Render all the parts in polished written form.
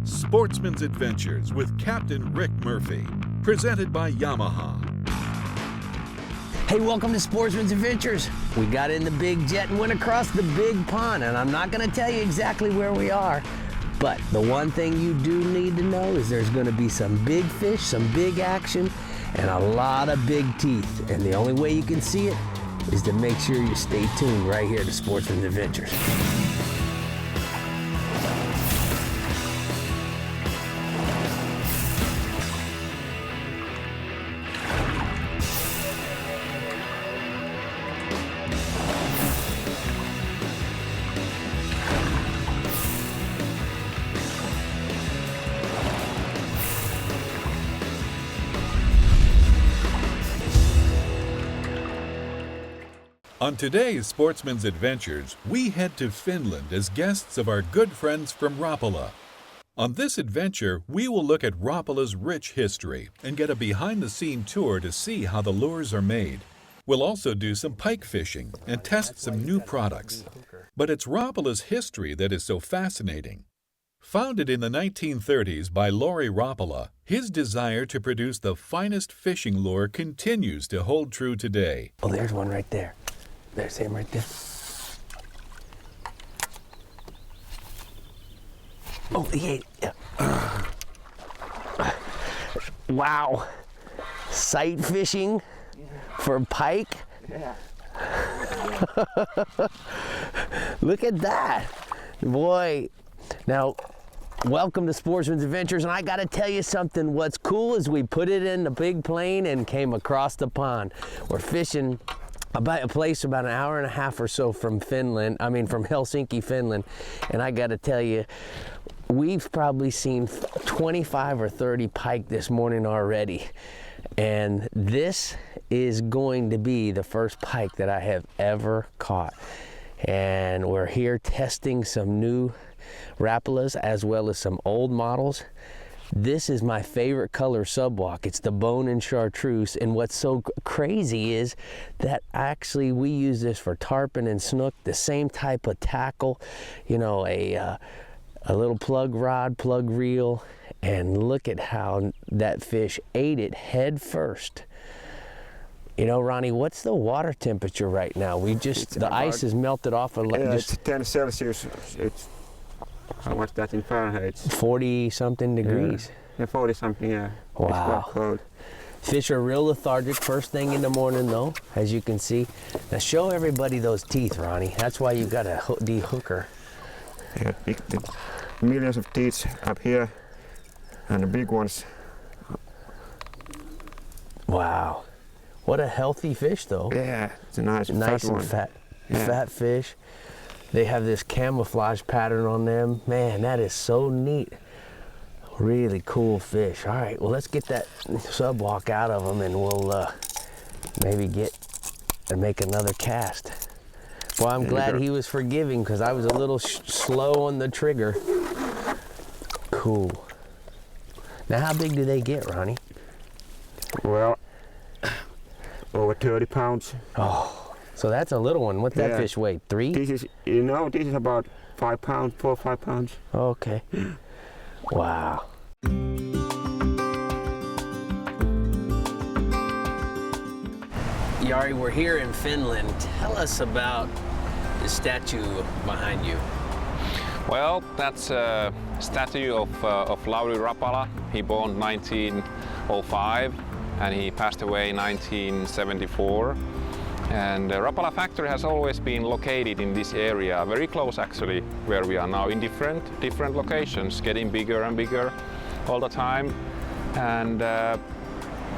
Sportsman's Adventures with Captain Rick Murphy, presented by Yamaha. Hey, welcome to Sportsman's Adventures. We got in the big jet and went across the big pond, and I'm not gonna tell you exactly where we are, but the one thing you do need to know is there's gonna be some big fish, some big action, and a lot of big teeth. And the only way you can see it is to make sure you stay tuned right here to Sportsman's Adventures. On today's Sportsman's Adventures, we head to Finland as guests of our good friends from Rapala. On this adventure, we will look at Rapala's rich history and get a behind-the-scene tour to see how the lures are made. We'll also do some pike fishing and test some new products. But it's Rapala's history that is so fascinating. Founded in the 1930s by Lauri Rapala, his desire to produce the finest fishing lure continues to hold true today. Oh, there's one right there. There's him right there. Oh, he ate. Yeah. Wow. Sight fishing for pike. Yeah. Look at that. Boy. Now, welcome to Sportsman's Adventures, and I gotta tell you something. What's cool is we put it in the big plane and came across the pond. We're fishing about a place about an hour and a half or so from Finland, from Helsinki, Finland. And I gotta tell you, we've probably seen 25 or 30 pike this morning already. And this is going to be the first pike that I have ever caught. And we're here testing some new Rapalas as well as some old models. This is my favorite color subwalk. It's the bone and chartreuse. And what's so crazy is that actually we use this for tarpon and snook, the same type of tackle, you know, a little plug rod, plug reel. And look at how that fish ate it head first. You know, Ronnie, what's the water temperature right now? The ice has melted off. It's 10 Celsius. What's that in Fahrenheit? 40 something degrees. Yeah, 40 something, yeah. Wow. It's quite cold. Fish are real lethargic first thing in the morning though, as you can see. Now show everybody those teeth, Ronnie. That's why you got a de-hooker. Yeah, millions of teeth up here and the big ones. Wow. What a healthy fish though. Yeah, it's a nice and one. Fat fish. They have this camouflage pattern on them. Man, that is so neat. Really cool fish. All right, well, let's get that subwalk out of them and we'll maybe get and make another cast. Well, I'm glad he was forgiving because I was a little slow on the trigger. Cool. Now, how big do they get, Ronnie? Well, over 30 pounds. Oh. So that's a little one. What's that fish weigh? 3? This is about 5 pounds, 4 or 5 pounds. Okay. Wow. Jari, we're here in Finland. Tell us about the statue behind you. Well, that's a statue of Lauri Rapala. He born 1905 and he passed away in 1974. And the Rapala factory has always been located in this area, very close actually, where we are now, in different locations, getting bigger and bigger all the time. And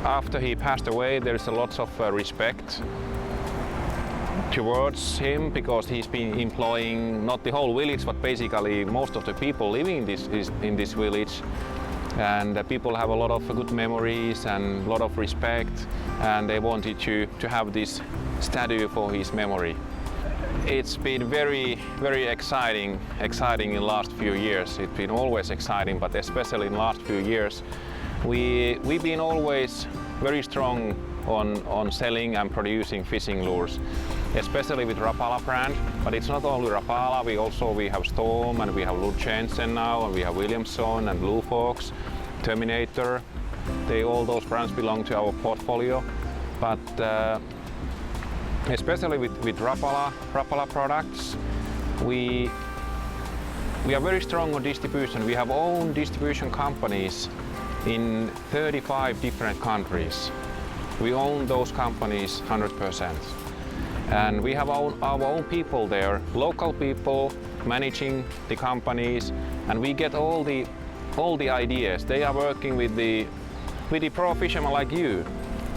after he passed away, there's a lot of respect towards him because he's been employing not the whole village, but basically most of the people living in this village. And people have a lot of good memories and a lot of respect, and they wanted to have this statue for his memory. It's been very, very exciting in the last few years. It's been always exciting, but especially in the last few years, we've been always very strong on selling and producing fishing lures. especially with Rapala brand. But it's not only Rapala, we have Storm, and we have Lutjensen now, and we have Williamson and Blue Fox, Terminator. All those brands belong to our portfolio. But especially with Rapala products, we are very strong on distribution. We have own distribution companies in 35 different countries. We own those companies 100%. And we have our own people there, local people managing the companies, and we get all the ideas. They are working with the pro fishermen like you,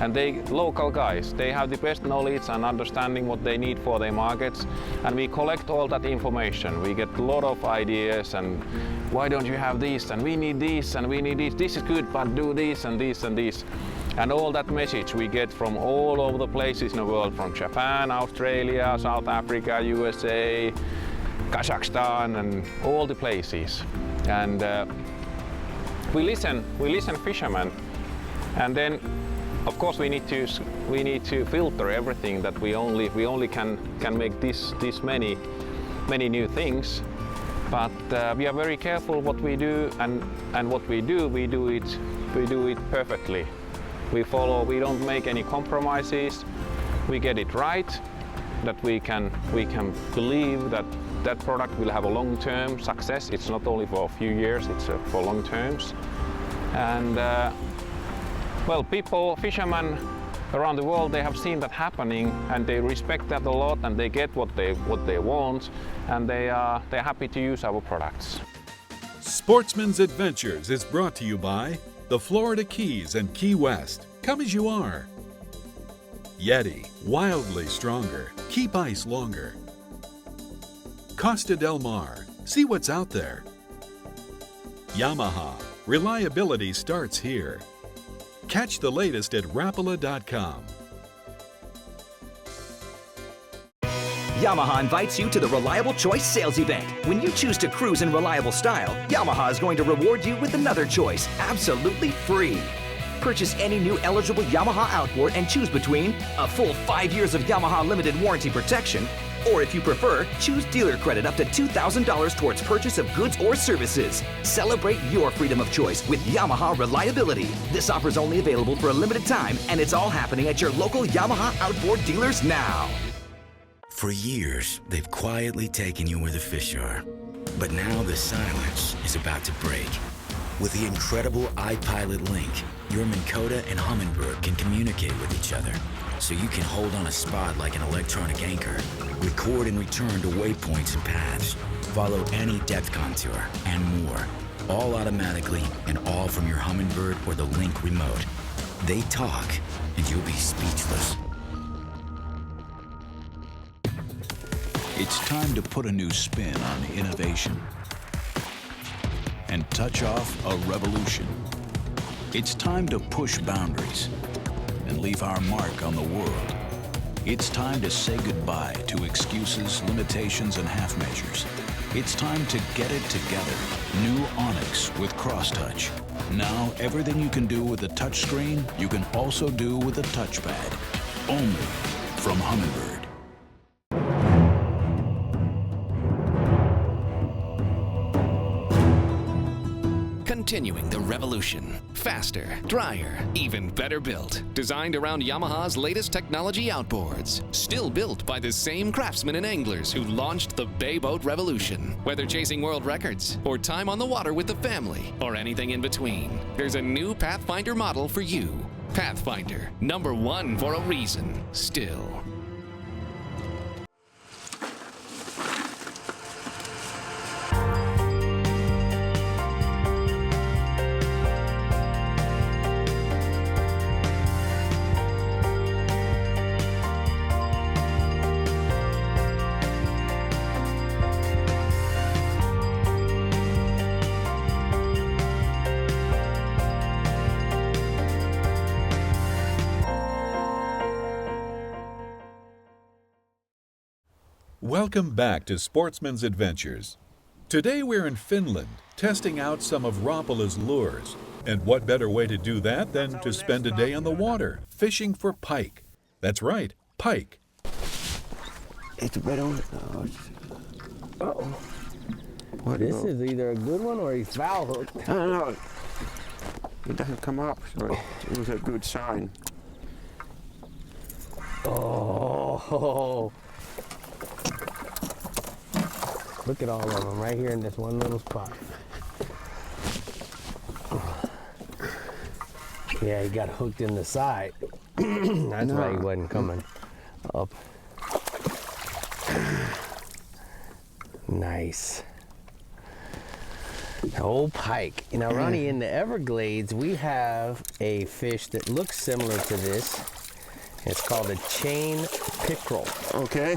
and local guys. They have the best knowledge and understanding what they need for their markets, and we collect all that information. We get a lot of ideas, and why don't you have this, and we need this, and we need this. This is good, but do this and this and this. And all that message we get from all over the places in the world, from Japan, Australia, South Africa, USA, Kazakhstan, and all the places. And we listen fishermen, and then of course we need to filter everything, that we only can make this many new things. But we are very careful what we do, and what we do it perfectly. We don't make any compromises. We get it right, that we can believe that product will have a long-term success. It's not only for a few years, it's for long terms. And well, fishermen around the world, they have seen that happening, and they respect that a lot, and they get what they want, and they're happy to use our products. Sportsman's Adventures is brought to you by the Florida Keys and Key West. Come as you are. Yeti, wildly stronger. Keep ice longer. Costa Del Mar, see what's out there. Yamaha, reliability starts here. Catch the latest at Rapala.com. Yamaha invites you to the Reliable Choice sales event. When you choose to cruise in reliable style, Yamaha is going to reward you with another choice, absolutely free. Purchase any new eligible Yamaha outboard and choose between a full 5 years of Yamaha limited warranty protection, or if you prefer, choose dealer credit up to $2,000 towards purchase of goods or services. Celebrate your freedom of choice with Yamaha reliability. This offer is only available for a limited time, and it's all happening at your local Yamaha outboard dealers now. For years, they've quietly taken you where the fish are. But now the silence is about to break. With the incredible iPilot Link, your Minn Kota and Humminbird can communicate with each other, so you can hold on a spot like an electronic anchor, record and return to waypoints and paths, follow any depth contour, and more. All automatically and all from your Humminbird or the Link remote. They talk, and you'll be speechless. It's time to put a new spin on innovation and touch off a revolution. It's time to push boundaries and leave our mark on the world. It's time to say goodbye to excuses, limitations, and half measures. It's time to get it together. New Onyx with Cross-Touch. Now, everything you can do with a touchscreen, you can also do with a touchpad. Only from Humminbird. Continuing the revolution. Faster, drier, even better built. Designed around Yamaha's latest technology outboards. Still built by the same craftsmen and anglers who launched the Bay Boat Revolution. Whether chasing world records, or time on the water with the family, or anything in between, there's a new Pathfinder model for you. Pathfinder, #1 for a reason, still. Welcome back to Sportsman's Adventures. Today we're in Finland, testing out some of Rapala's lures. And what better way to do that than to spend a day on the water, fishing for pike. That's right, pike. It's better. Uh-oh. What This is either a good one or he's foul hooked. I don't know. It doesn't come up, so it was a good sign. Oh. Look at all of them right here in this one little spot. Yeah, he got hooked in the side. That's why he wasn't coming up. Nice. Old pike. You know, Ronnie, in the Everglades, we have a fish that looks similar to this. It's called a chain pickerel. Okay.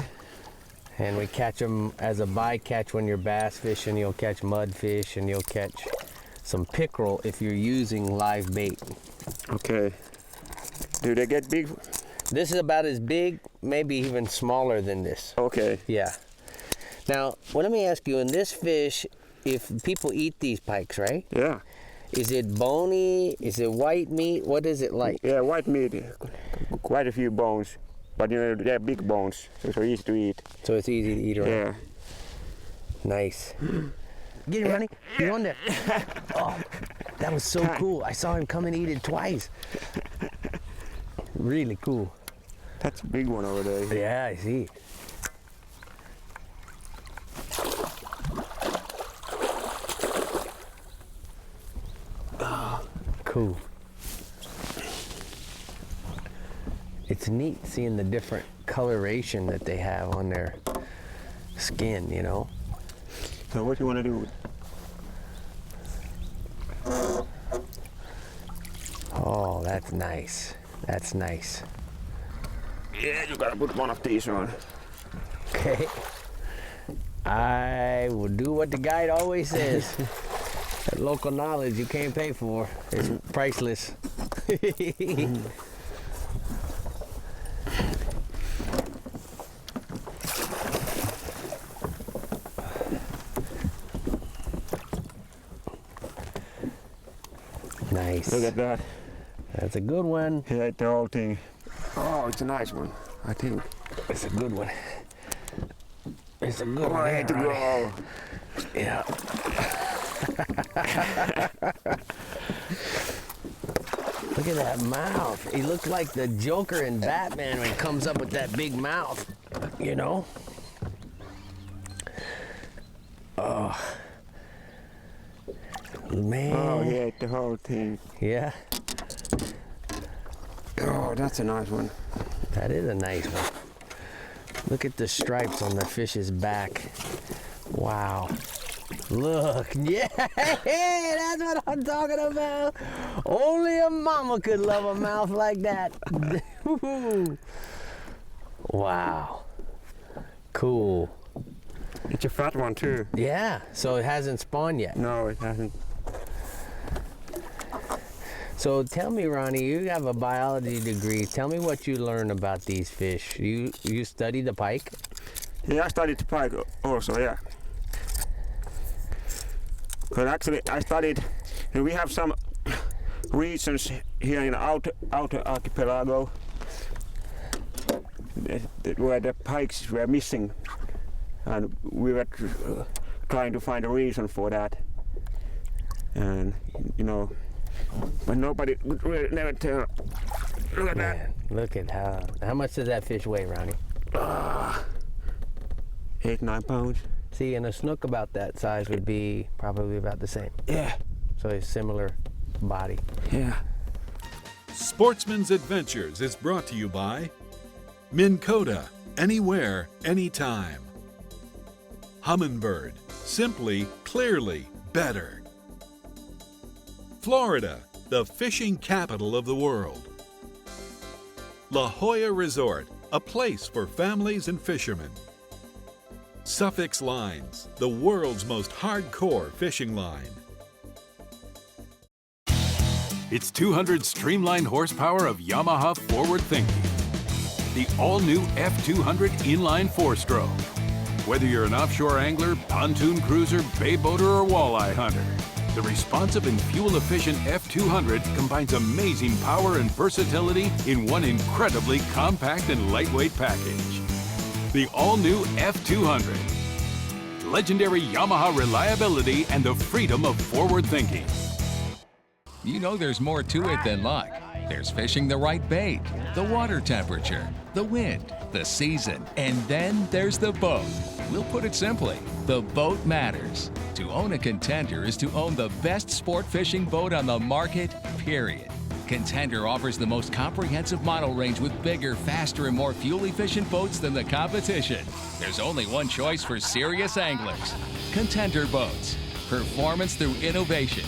And we catch them as a bycatch when you're bass fishing. You'll catch mudfish and you'll catch some pickerel if you're using live bait. Okay. Do they get big? This is about as big, maybe even smaller than this. Okay. Yeah. Now, well, let me ask you, in this fish, if people eat these pikes, right? Yeah. Is it bony? Is it white meat? What is it like? Yeah, white meat. Quite a few bones. But you know, they're big bones, so it's easy to eat. So it's easy to eat around. Yeah. Nice. Get it, Ronnie. He's on there. Oh, that was so cool. I saw him come and eat it twice. Really cool. That's a big one over there. Yeah, I see. Cool. It's neat seeing the different coloration that they have on their skin, you know? So what do you want to do? Oh, that's nice. That's nice. Yeah, you gotta put one of these on. Okay. I will do what the guide always says. That local knowledge you can't pay for. It's priceless. Nice. Look at that. That's a good one. He ate the whole thing. Oh, it's a nice one, I think. It's a good one. It's a good Oh, one. I had to go. Yeah. Look at that mouth. He looks like the Joker in Batman when he comes up with that big mouth, you know? Oh. Man. Oh, he ate the whole thing. Yeah, Oh, that's a nice one. that is a nice one. Look at the stripes on the fish's back. Wow. Look, yeah, that's what I'm talking about. Only a mama could love a mouth like that. Wow. Cool. It's a fat one too. Yeah, so it hasn't spawned yet. No, it hasn't. So tell me, Ronnie, you have a biology degree. Tell me what you learn about these fish. You study the pike? Yeah, I studied the pike also, yeah. But actually, I studied, we have some regions here in outer archipelago where the pikes were missing, and we were trying to find a reason for that. And you know, but nobody would really never tell. Look at Man, look at how much does that fish weigh, Ronnie? that. 8-9 pounds. See, and a snook about that size would be probably about the same. Yeah, So a similar body. yeah. Sportsman's Adventures is brought to you by Minn Kota, anywhere, anytime. Humminbird, simply, clearly, better. Florida, the fishing capital of the world. La Jolla Resort, a place for families and fishermen. Suffix Lines, the world's most hardcore fishing line. It's 200 streamlined horsepower of Yamaha forward thinking. The all-new F200 inline 4-stroke. Whether you're an offshore angler, pontoon cruiser, bay boater, or walleye hunter, the responsive and fuel-efficient F200 combines amazing power and versatility in one incredibly compact and lightweight package. the all-new F200. Legendary Yamaha reliability and the freedom of forward thinking. You know there's more to it than luck. There's fishing the right bait, the water temperature, the wind, the season, and then there's the boat. We'll put it simply, the boat matters. To own a Contender is to own the best sport fishing boat on the market, period. Contender offers the most comprehensive model range with bigger, faster, and more fuel-efficient boats than the competition. There's only one choice for serious anglers. Contender Boats. Performance through innovation.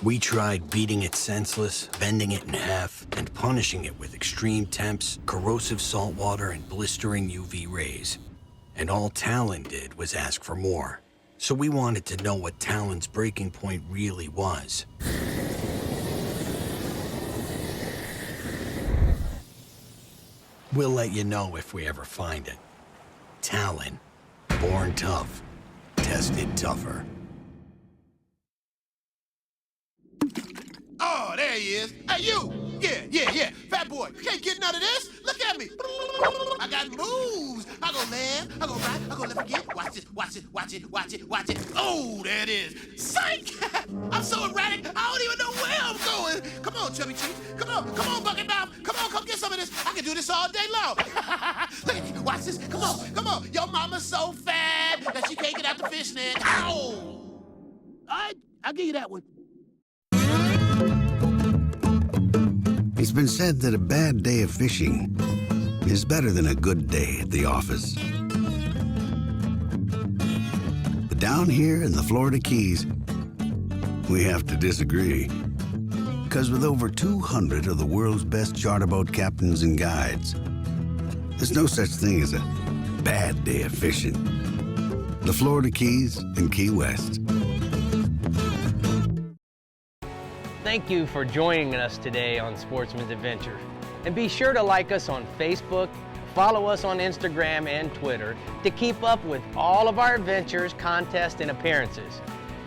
We tried beating it senseless, bending it in half, and punishing it with extreme temps, corrosive salt water, and blistering UV rays. And all Talon did was ask for more. So we wanted to know what Talon's breaking point really was. We'll let you know if we ever find it. Talon. Born tough. Tested tougher. Oh, there he is. Hey, you! Yeah. Fat boy, you can't get none of this. Look at me. I got moves. I go left, I go right, I go left again. Watch it. Oh, there it is. Psych! I'm so erratic, I don't even know where I'm going. Come on, Chubby Cheeks. Come on, Bucket Mouth. Come get some of this. I can do this all day long. Look at me. Watch this. Come on. Your mama's so fat that she can't get out the fish net. Ow! All right, I'll give you that one. It's been said that a bad day of fishing is better than a good day at the office. But down here in the Florida Keys, we have to disagree. Because with over 200 of the world's best charter boat captains and guides, there's no such thing as a bad day of fishing. The Florida Keys and Key West. Thank you for joining us today on Sportsman's Adventure. And be sure to like us on Facebook, follow us on Instagram and Twitter to keep up with all of our adventures, contests, and appearances.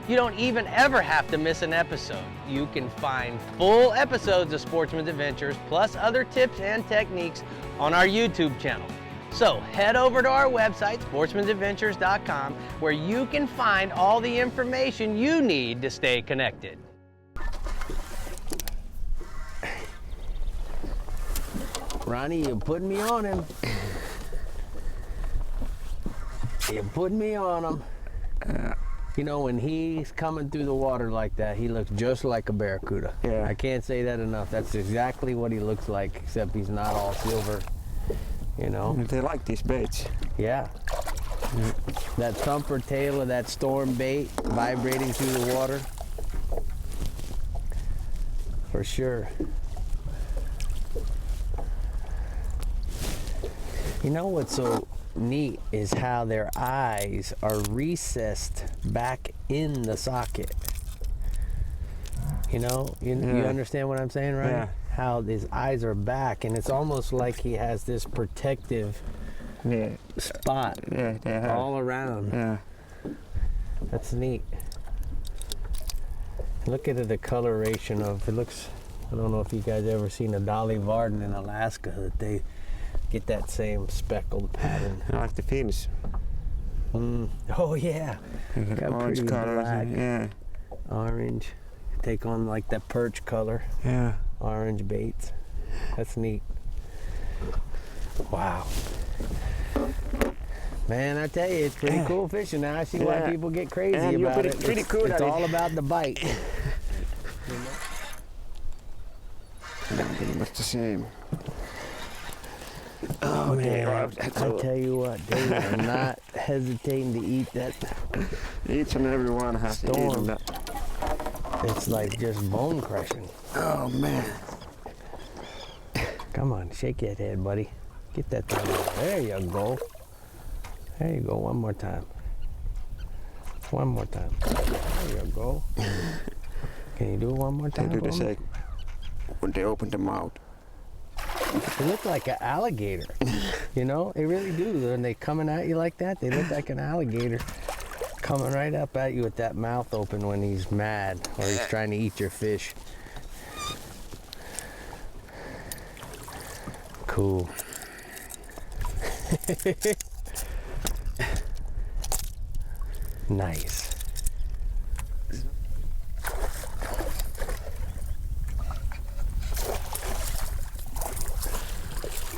You don't even ever have to miss an episode. You can find full episodes of Sportsman's Adventures plus other tips and techniques on our YouTube channel. So head over to our website, sportsmansadventures.com, where you can find all the information you need to stay connected. Ronnie, you're putting me on him. You're putting me on him. You know, when he's coming through the water like that, he looks just like a barracuda. Yeah. I can't say that enough. That's exactly what he looks like, except he's not all silver, you know? They like these baits. Yeah. That thumper tail of that storm bait vibrating through the water. For sure. You know what's so neat is how their eyes are recessed back in the socket. You know, you understand what I'm saying, right? Yeah. How his eyes are back, and it's almost like he has this protective spot all around. Yeah. That's neat. Look at the coloration of it. Looks. I don't know if you guys ever seen a Dolly Varden in Alaska that they get that same speckled pattern. I like the fins. Oh yeah. Got orange color. black, Yeah. orange. Take on like that perch color. Yeah. Orange baits. That's neat. Wow. Man, I tell you, it's pretty cool fishing now. I see why people get crazy about it. Pretty cool. It's all about the bite. Pretty much the same. Oh man, I tell you what, they are not hesitating to eat that. Each and every one has to eat that. It's like just bone crushing. Oh man. Come on, shake that head, buddy. Get that thing out. There you go. There you go, one more time. One more time. There you go. Can you do it one more time? They do the same when they open the mouth. They look like an alligator. You know, they really do. When they coming at you like that, they look like an alligator coming right up at you with that mouth open when he's mad or he's trying to eat your fish. Cool. Nice.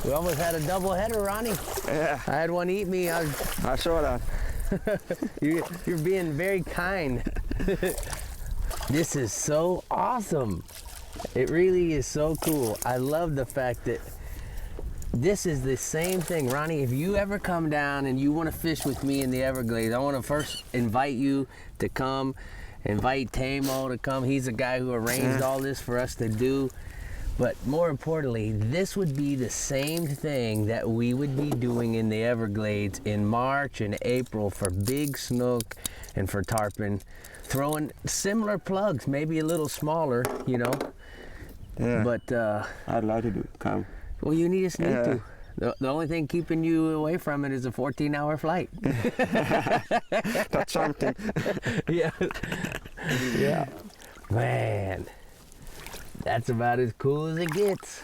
We almost had a double header, Ronnie. Yeah. I had one eat me. I saw that. You're being very kind. This is so awesome. It really is so cool. I love the fact that this is the same thing. Ronnie, if you ever come down and you want to fish with me in the Everglades, I want to first invite you to come, invite Tamo to come. He's the guy who arranged all this for us to do. But more importantly, this would be the same thing that we would be doing in the Everglades in March and April for big snook and for tarpon. Throwing similar plugs, maybe a little smaller, you know. Yeah. But I'd like to come. Well, you need a sneak to. The only thing keeping you away from it is a 14-hour flight. That's something. Yeah. Yeah. Man, that's about as cool as it gets.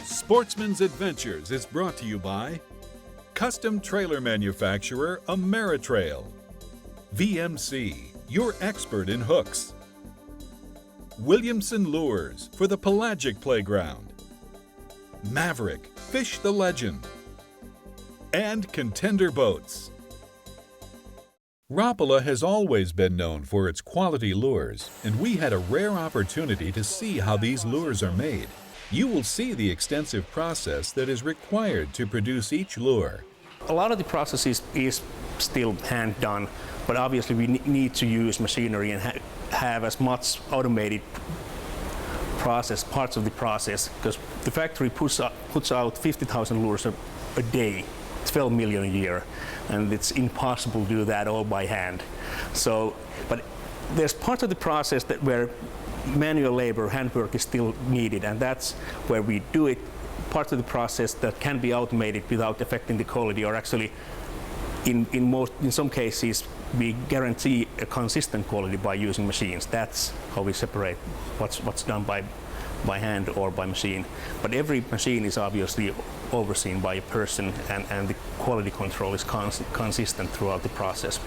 Sportsman's Adventures is brought to you by custom trailer manufacturer Ameritrail, VMC, your expert in hooks, Williamson Lures for the pelagic playground, Maverick, fish the legend, and Contender Boats. Rapala has always been known for its quality lures, and we had a rare opportunity to see how these lures are made. You will see the extensive process that is required to produce each lure. A lot of the process is still hand done, but obviously we need to use machinery and have as much automated process, parts of the process, because the factory puts out 50,000 lures a day, 12 million a year, and it's impossible to do that all by hand. So, but there's parts of the process that where manual labor, handwork is still needed, and that's where we do it. Parts of the process that can be automated without affecting the quality, or actually in some cases we guarantee a consistent quality by using machines. That's how we separate what's done by hand or by machine. But every machine is obviously overseen by a person, and the quality control is consistent throughout the process.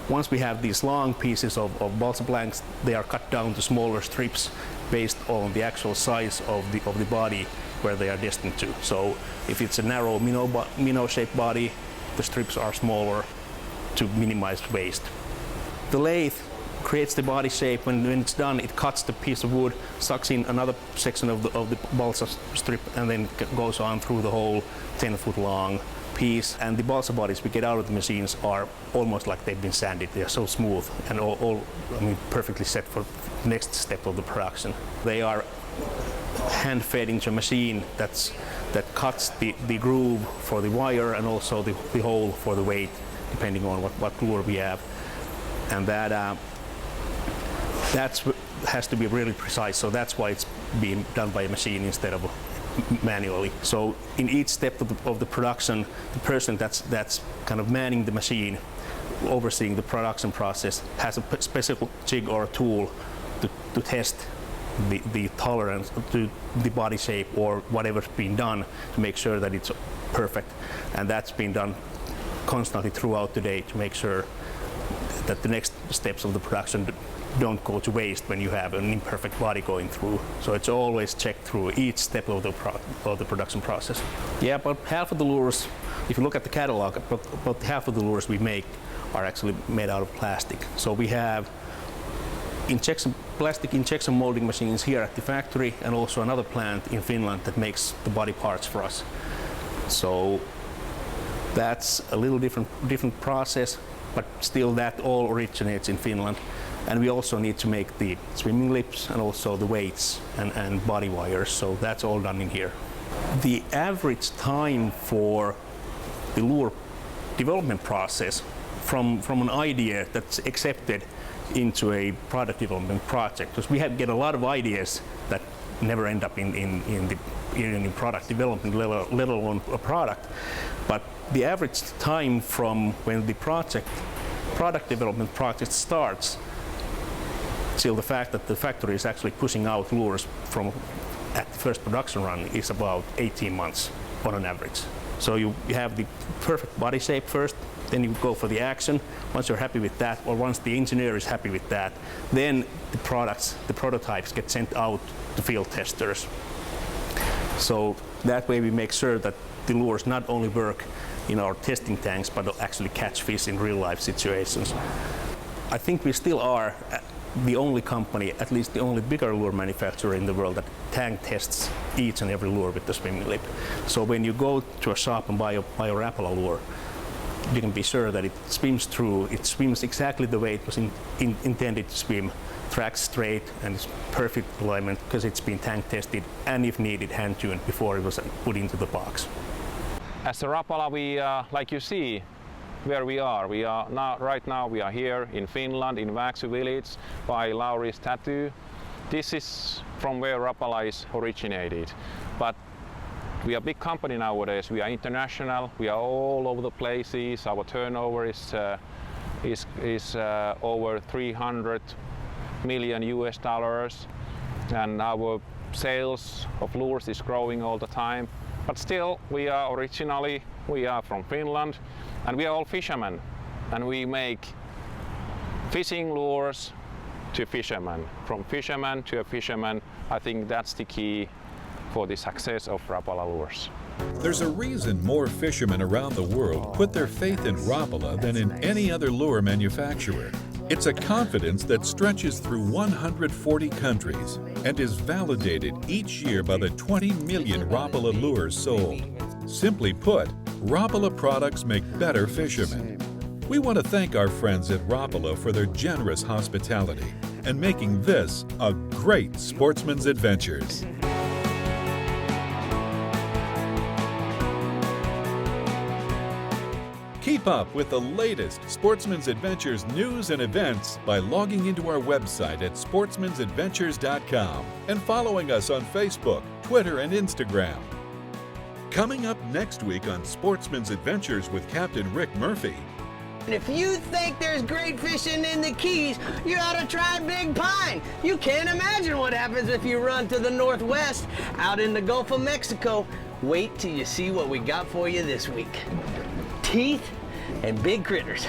Once we have these long pieces of balsa blanks, they are cut down to smaller strips based on the actual size of the body where they are destined to. So if it's a narrow minnow-shaped body, the strips are smaller to minimize waste. The lathe creates the body shape. When it's done, it cuts the piece of wood, sucks in another section of the balsa strip, and then goes on through the whole 10-foot long piece. And the balsa bodies we get out of the machines are almost like they've been sanded. They are so smooth and all perfectly set for the next step of the production. They are hand-fed into a machine that cuts the groove for the wire and also the hole for the weight, depending on what lure we have. And that has to be really precise, so that's why it's being done by a machine instead of manually. So in each step of the production, the person that's kind of manning the machine, overseeing the production process, has a special jig or a tool to test the tolerance to the body shape or whatever's being done to make sure that it's perfect. And that's been done constantly throughout the day to make sure that the next steps of the production don't go to waste when you have an imperfect body going through. So it's always checked through each step of the production process. Yeah, about half of the lures, if you look at the catalog, about half of the lures we make are actually made out of plastic. So we have plastic injection molding machines here at the factory, and also another plant in Finland that makes the body parts for us. So that's a little different process, but still that all originates in Finland. And we also need to make the swimming lips and also the weights and body wires, so that's all done in here. The average time for the lure development process from an idea that's accepted into a product development project, because we get a lot of ideas that never end up in product development, let alone a product. But the average time from when the product development project starts till the fact that the factory is actually pushing out lures at the first production run is about 18 months on an average. So you have the perfect body shape first, then you go for the action. Once you're happy with that, or once the engineer is happy with that, then the prototypes get sent out to field testers. So that way we make sure that the lures not only work in our testing tanks, but actually catch fish in real life situations. I think we still are the only company, at least the only bigger lure manufacturer in the world, that tank tests each and every lure with the swimming lip. So when you go to a shop and buy a Rapala lure, you can be sure that it swims through, it swims exactly the way it was intended to swim, tracks straight, and it's perfect alignment because it's been tank tested and, if needed, hand tuned before it was put into the box. As a Rapala, we, like you see, where we are right now we are here in Finland, in Vaxu village, by Lauri's tattoo. This is from where Rapala is originated. But we are a big company nowadays. We are international. We are all over the places. Our turnover is over 300 million US dollars, and our sales of lures is growing all the time. But still, we are from Finland, and we are all fishermen, and we make fishing lures to fishermen. From fisherman to a fisherman, I think that's the key for the success of Rapala lures. There's a reason more fishermen around the world put their faith in Rapala than in any other lure manufacturer. It's a confidence that stretches through 140 countries and is validated each year by the 20 million Rapala lures sold. Simply put, Rapala products make better fishermen. We want to thank our friends at Rapala for their generous hospitality and making this a great Sportsman's Adventures. Keep up with the latest Sportsman's Adventures news and events by logging into our website at sportsmansadventures.com and following us on Facebook, Twitter, and Instagram. Coming up next week on Sportsman's Adventures with Captain Rick Murphy. And if you think there's great fishing in the Keys, you ought to try Big Pine. You can't imagine what happens if you run to the northwest out in the Gulf of Mexico. Wait till you see what we got for you this week. Teeth and big critters.